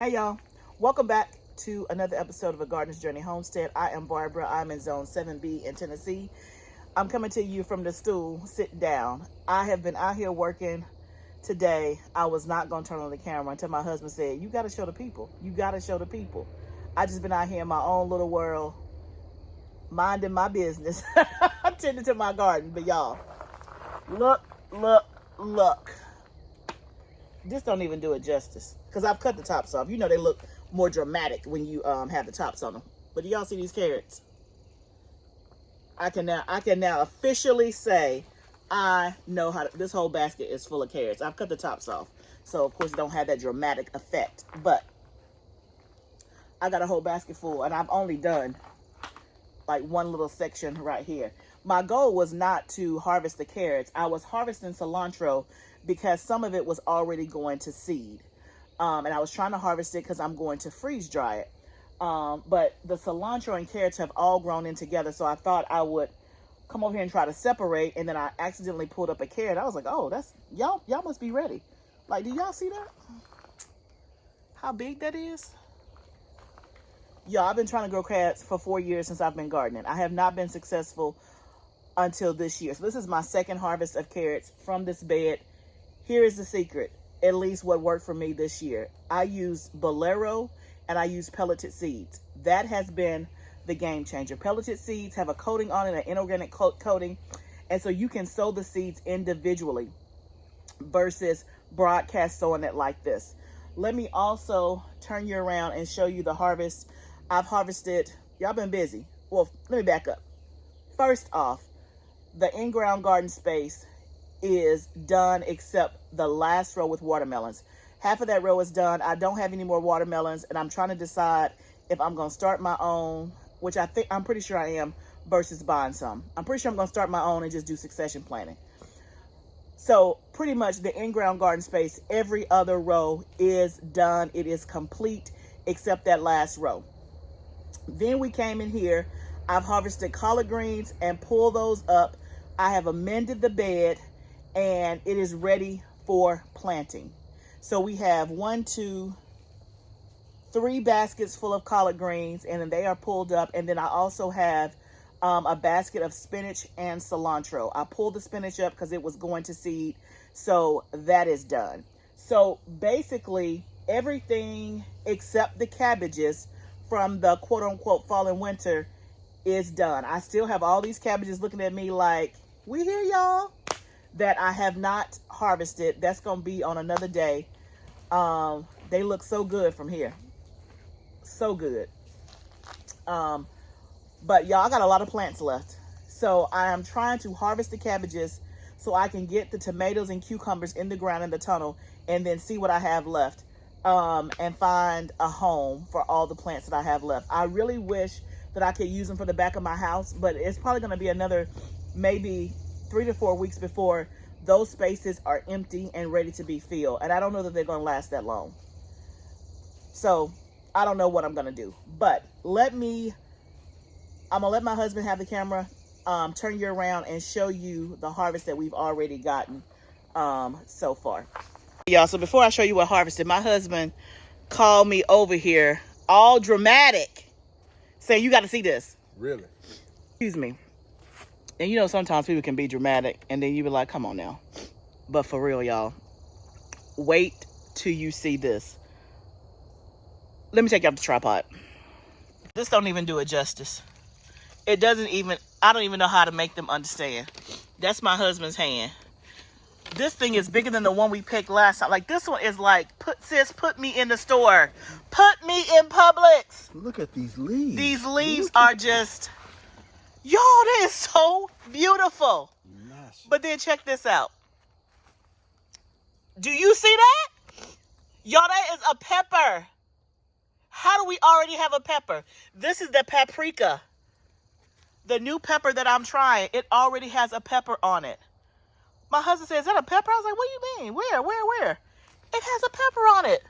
Hey y'all, welcome back to another episode of A Gardener's Journey Homestead. I am Barbara. I'm in Zone 7B in Tennessee. I'm coming to you from the stool, sitting down. I have been out here working today. I was not going to turn on the camera until my husband said, you got to show the people. You got to show the people. I just been out here in my own little world, minding my business, tending to my garden. But y'all, look. This don't even do it justice because I've cut the tops off. You know they look more dramatic when you have the tops on them. But do y'all see these carrots? I can now officially say I know how to, this whole basket is full of carrots. I've cut the tops off, so of course it don't have that dramatic effect. But I got a whole basket full, and I've only done like one little section right here. My goal was not to harvest the carrots. I was harvesting cilantro because some of it was already going to seed. And I was trying to harvest it because I'm going to freeze dry it. But the cilantro and carrots have all grown in together. So I thought I would come over here and try to separate. And then I accidentally pulled up a carrot. I was like, oh, that's, y'all must be ready. Like, do y'all see that? How big that is? Y'all, I've been trying to grow carrots for 4 years since I've been gardening. I have not been successful until this year. So this is my second harvest of carrots from this bed. Here is the secret, at least what worked for me this year. I use Bolero and I use pelleted seeds. That has been the game changer. Pelleted seeds have a coating on it, an inorganic coating. And so you can sow the seeds individually versus broadcast sowing it like this. Let me also turn you around and show you the harvest. I've harvested, y'all been busy. Well, let me back up. First off, the in-ground garden space is done except the last row with watermelons. Half of that row is done. I don't have any more watermelons, and I'm trying to decide if I'm going to start my own, which I'm pretty sure I am, versus buying some. I'm pretty sure I'm going to start my own and just do succession planting. So pretty much the in-ground garden space, every other row is done. It is complete except that last row. Then we came in here. I've harvested collard greens and pulled those up. I have amended the bed and it is ready for planting. So we have 1, 2, 3 baskets full of collard greens, and then they are pulled up. And then I also have a basket of spinach and cilantro. I pulled the spinach up because it was going to seed. So that is done. So basically everything except the cabbages from the quote unquote fall and winter is done. I still have all these cabbages looking at me like, we here, y'all, that I have not harvested. That's going to be on another day. They look so good from here. So good. But y'all, I got a lot of plants left. So I am trying to harvest the cabbages so I can get the tomatoes and cucumbers in the ground in the tunnel and then see what I have left. And find a home for all the plants that I have left. I really wish that I could use them for the back of my house, but it's probably going to be another maybe 3 to 4 weeks before those spaces are empty and ready to be filled. And I don't know that they're going to last that long. So I don't know what I'm going to do, but I'm going to let my husband have the camera, turn you around and show you the harvest that we've already gotten so far. Y'all, so before I show you what harvested, my husband called me over here all dramatic saying, you got to see this. Really? Excuse me. And you know, sometimes people can be dramatic and then you be like, come on now. But for real, y'all, wait till you see this. Let me take you off the tripod. This don't even do it justice. It doesn't even, I don't even know how to make them understand. That's my husband's hand. This thing is bigger than the one we picked last time. Like, this one is like, put me in the store. Put me in Publix. Look at these leaves. These leaves are just, y'all, that is so beautiful. Massive. But then check this out. Do you see that? Y'all, that is a pepper. How do we already have a pepper? This is the paprika. The new pepper that I'm trying. It already has a pepper on it. My husband said, is that a pepper? I was like, what do you mean? Where? It has a pepper on it.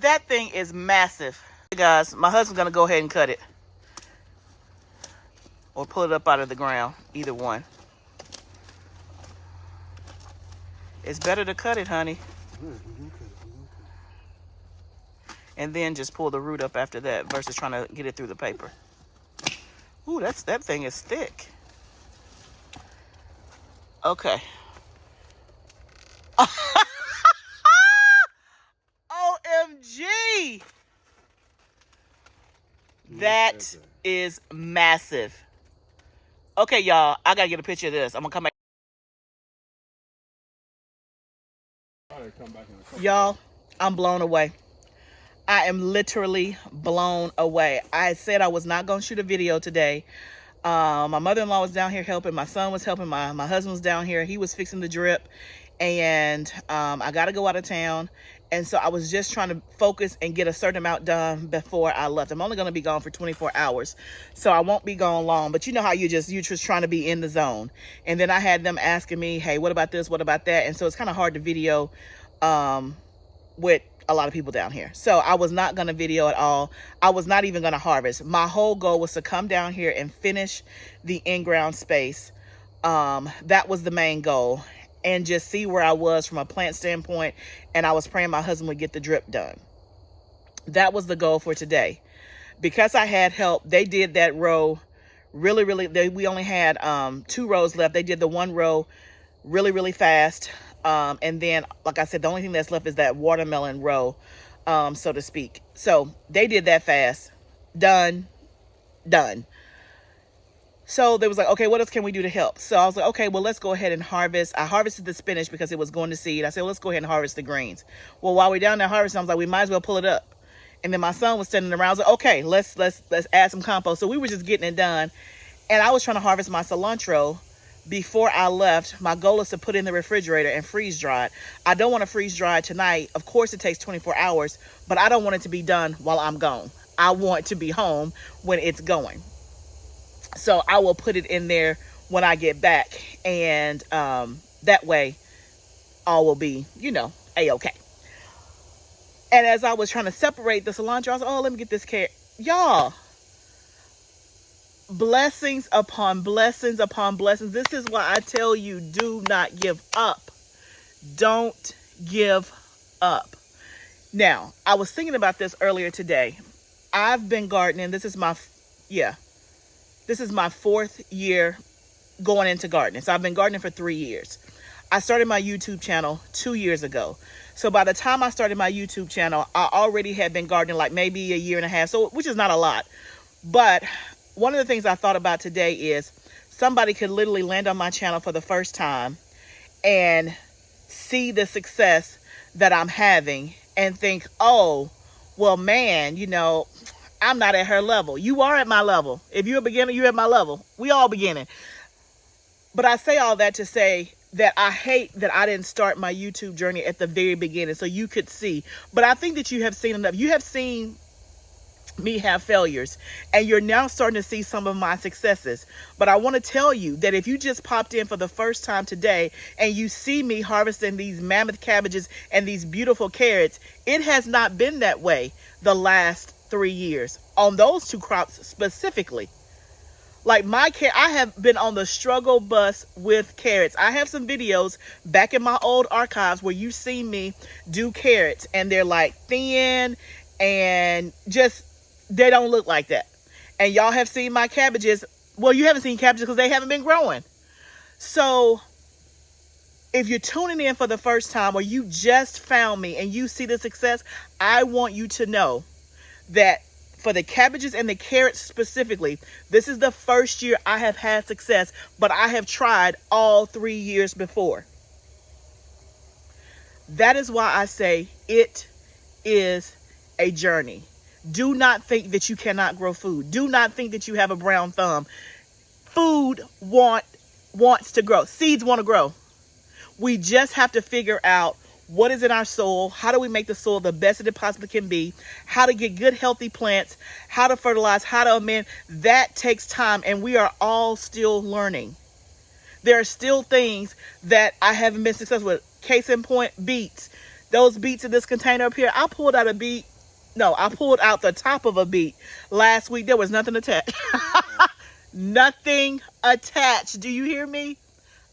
That thing is massive. Hey guys, my husband's going to go ahead and cut it. Or pull it up out of the ground. Either one. It's better to cut it, honey. and then just pull the root up after that versus trying to get it through the paper. Ooh, that thing is thick. Okay. OMG! That is massive. Okay, y'all, I gotta get a picture of this. I'm gonna come back. Y'all, I'm blown away. I am literally blown away. I said I was not gonna shoot a video today. My mother-in-law was down here helping. My son was helping. My husband was down here. He was fixing the drip. And I got to go out of town. And so I was just trying to focus and get a certain amount done before I left. I'm only going to be gone for 24 hours. So I won't be gone long. But you know how you're just trying to be in the zone. And then I had them asking me, hey, what about this? What about that? And so it's kind of hard to video with a lot of people down here. So I was not going to video at all. I was not even going to harvest. My whole goal was to come down here and finish the in-ground space. That was the main goal. And just see where I was from a plant standpoint. And I was praying my husband would get the drip done. That was the goal for today. Because I had help, they did that row really, we only had 2 rows left. They did the 1 row really fast. And then, like I said, the only thing that's left is that watermelon row, so to speak. So they did that fast. Done. So they was like, okay, what else can we do to help? So I was like, okay, well, let's go ahead and harvest. I harvested the spinach because it was going to seed. I said, well, let's go ahead and harvest the greens. Well, while we're down there harvesting, I was like, we might as well pull it up. And then my son was standing around. I was like, okay, let's add some compost. So we were just getting it done. And I was trying to harvest my cilantro before I left. My goal is to put in the refrigerator and freeze dry it. I don't want to freeze dry it tonight. Of course, it takes 24 hours, but I don't want it to be done while I'm gone. I want to be home when it's going. So I will put it in there when I get back. And that way, all will be, A-okay. And as I was trying to separate the cilantro, I was like, oh, let me get this carrot. Y'all, blessings upon blessings upon blessings. This is why I tell you, do not give up. Don't give up. Now, I was thinking about this earlier today. I've been gardening. This is my 4th year going into gardening. So I've been gardening for 3 years. I started my YouTube channel 2 years ago. So by the time I started my YouTube channel, I already had been gardening like maybe a year and a half. So, which is not a lot. But one of the things I thought about today is somebody could literally land on my channel for the first time and see the success that I'm having and think, oh, well, man, I'm not at her level. You are at my level. If you're a beginner, you're at my level. We all beginning. But I say all that to say that I hate that I didn't start my YouTube journey at the very beginning so you could see. But I think that you have seen enough. You have seen me have failures, and you're now starting to see some of my successes. But I want to tell you that if you just popped in for the first time today and you see me harvesting these mammoth cabbages and these beautiful carrots, it has not been that way the last 3 years on those 2 crops specifically. Like I have been on the struggle bus with carrots. I have some videos back in my old archives where you see me do carrots and they're like thin and just, they don't look like that. And y'all have seen my cabbages. Well, you haven't seen cabbages because they haven't been growing. So if you're tuning in for the first time or you just found me and you see the success, I want you to know that for the cabbages and the carrots specifically, this is the first year I have had success, but I have tried all 3 years before. That is why I say it is a journey. Do not think that you cannot grow food. Do not think that you have a brown thumb. Food wants to grow. Seeds want to grow. We just have to figure out what is in our soil, how do we make the soil the best that it possibly can be, how to get good healthy plants, how to fertilize, how to amend. That takes time, and we are all still learning. There are still things that I haven't been successful with. Case in point, beets. Those beets in this container up here, I pulled out the top of a beet last week. There was nothing attached. Nothing attached. Do you hear me?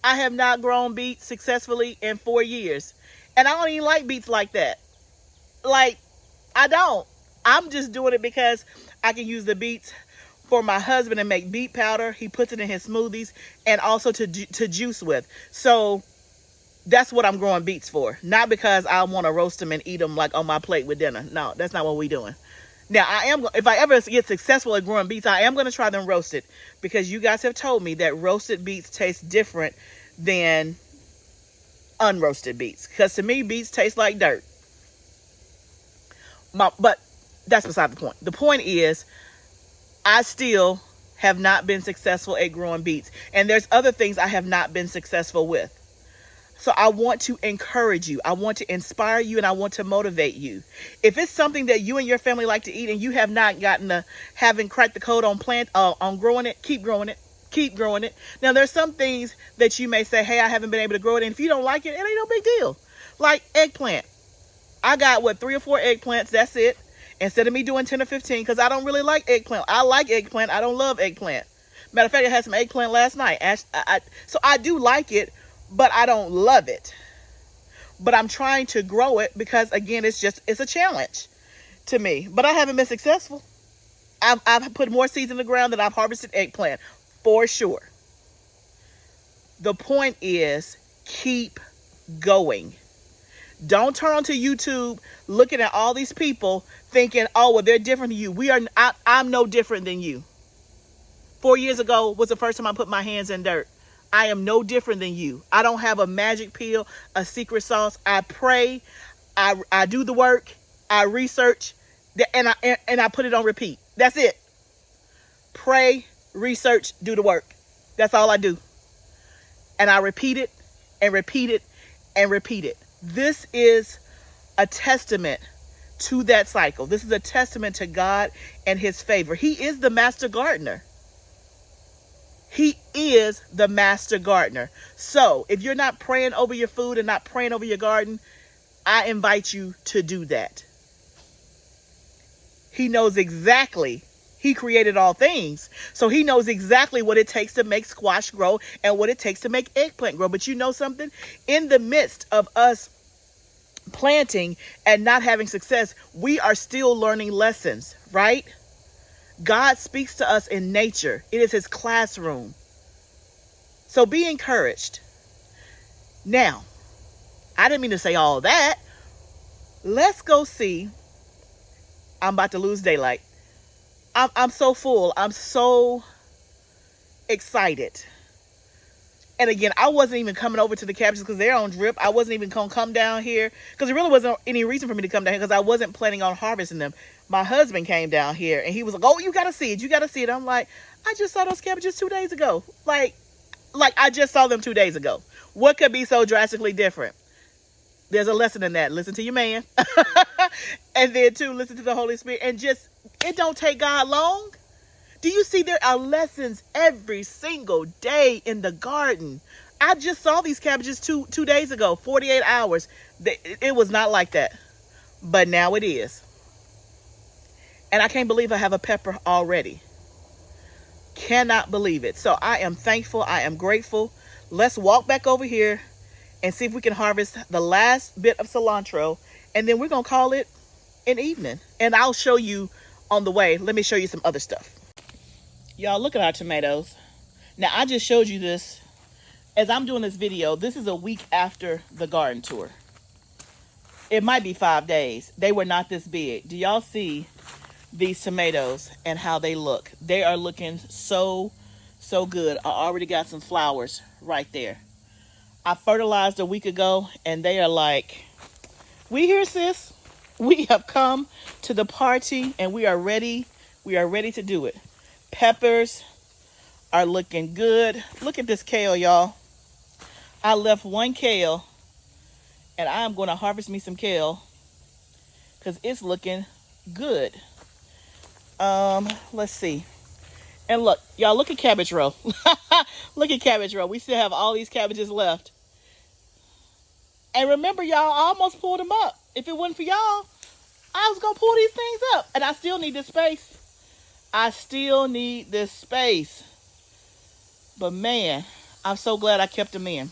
I have not grown beets successfully in 4 years. And I don't even like beets like that. Like, I don't. I'm just doing it because I can use the beets for my husband and make beet powder. He puts it in his smoothies and also to juice with. So that's what I'm growing beets for. Not because I want to roast them and eat them like on my plate with dinner. No, that's not what we're doing. Now, if I ever get successful at growing beets, I am going to try them roasted, because you guys have told me that roasted beets taste different than unroasted beets. Because to me, beets taste like dirt. But that's beside the point. The point is, I still have not been successful at growing beets. And there's other things I have not been successful with. So I want to encourage you. I want to inspire you, and I want to motivate you. If it's something that you and your family like to eat and you have not haven't cracked the code on growing it, keep growing it. Keep growing it. Now, there's some things that you may say, hey, I haven't been able to grow it. And if you don't like it, it ain't no big deal. Like eggplant. I got 3 or 4 eggplants. That's it. Instead of me doing 10 or 15, because I don't really like eggplant. I like eggplant. I don't love eggplant. Matter of fact, I had some eggplant last night. So I do like it, but I don't love it. But I'm trying to grow it because, again, it's a challenge to me. But I haven't been successful. I've put more seeds in the ground than I've harvested eggplant, for sure. The point is, keep going. Don't turn onto YouTube looking at all these people thinking, oh, well, they're different than you. I'm no different than you. 4 years ago was the first time I put my hands in dirt. I am no different than you. I don't have a magic pill, a secret sauce. I pray, I do the work, I research, and I put it on repeat. That's it. Pray, research, do the work. That's all I do. And I repeat it and repeat it and repeat it. This is a testament to that cycle. This is a testament to God and his favor. He is the master gardener. He is the master gardener. So if you're not praying over your food and not praying over your garden, I invite you to do that. He knows exactly. He created all things. So he knows exactly what it takes to make squash grow and what it takes to make eggplant grow. But you know something? In the midst of us planting and not having success, we are still learning lessons, right? God speaks to us in nature. It is his classroom. So be encouraged. Now, I didn't mean to say all that. Let's go see. I'm about to lose daylight. I'm so full. I'm so excited. And again, I wasn't even coming over to the cabbages because they're on drip. I wasn't even going to come down here because there really wasn't any reason for me to come down here because I wasn't planning on harvesting them. My husband came down here and he was like, oh, you got to see it. You got to see it. I'm like, I just saw those cabbages 2 days ago. Like I just saw them 2 days ago. What could be so drastically different? There's a lesson in that. Listen to your man. And then too, listen to the Holy Spirit. And just, it don't take God long. Do you see there are lessons every single day in the garden? I just saw these cabbages two days ago, 48 hours. It was not like that. But now it is. And I can't believe I have a pepper already. Cannot believe it. So I am thankful. I am grateful. Let's walk back over here and see if we can harvest the last bit of cilantro. And then we're going to call it an evening. And I'll show you on the way. Let me show you some other stuff. Y'all, look at our tomatoes. Now, I just showed you this. As I'm doing this video, this is a week after the garden tour. It might be 5 days. They were not this big. Do y'all see these tomatoes and how they look? They are looking so good. I already got some flowers right there. I fertilized a week ago and they are like, we here, sis. We have come to the party and we are ready. We are ready to do it. Peppers are looking good. Look at this kale, y'all. I left one kale and I'm going to harvest me some kale because it's looking good. Let's see. And look, y'all, look at cabbage row. Look at cabbage row. We still have all these cabbages left. And remember, y'all, I almost pulled them up. If it wasn't for y'all, I was going to pull these things up. And I still need this space. I still need this space. But man, I'm so glad I kept them in.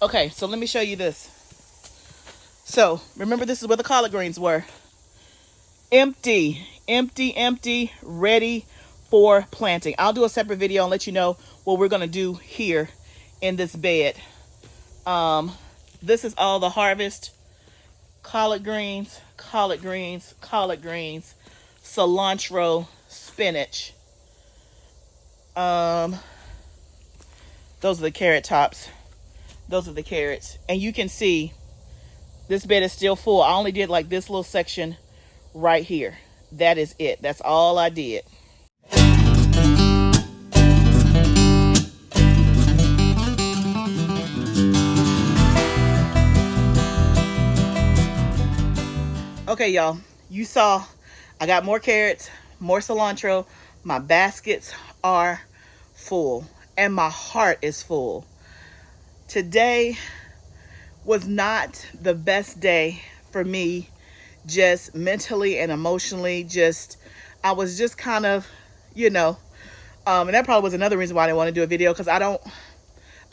Okay, so let me show you this. So, remember this is where the collard greens were. Empty, empty, empty, ready for planting. I'll do a separate video and let you know what we're going to do here in this bed. This is all the harvest. Collard greens, collard greens, collard greens, cilantro, spinach. Those are the carrot tops. Those are the carrots. And you can see this bed is still full. I only did like this little section right here. That is it. That's all I did. Okay, y'all, you saw I got more carrots, more cilantro. My baskets are full and my heart is full. Today was not the best day for me, just mentally and emotionally. I was just kind of, and that probably was another reason why I didn't want to do a video, because I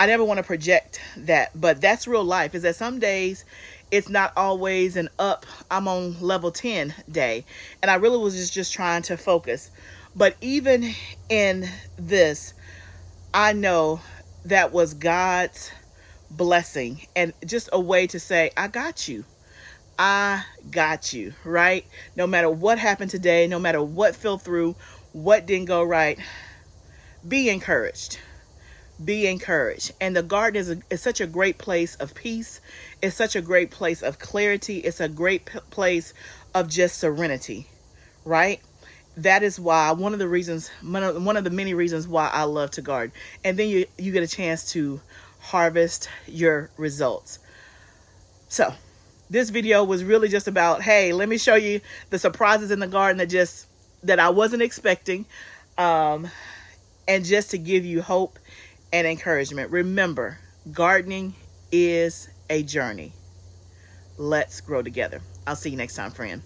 never want to project that. But that's real life, is that some days it's not always an up, I'm on level 10 day. And I really was just trying to focus. But even in this, I know that was God's blessing and just a way to say, I got you. I got you, right? No matter what happened today, no matter what fell through, what didn't go right, be encouraged. Be encouraged. And the garden is such a great place of peace. It's such a great place of clarity. It's a great place of just serenity, right? That is why one of the many reasons why I love to garden. And then you get a chance to harvest your results. So this video was really just about, hey, let me show you the surprises in the garden that I wasn't expecting, and just to give you hope and encouragement. Remember, gardening is a journey. Let's grow together. I'll see you next time, friend.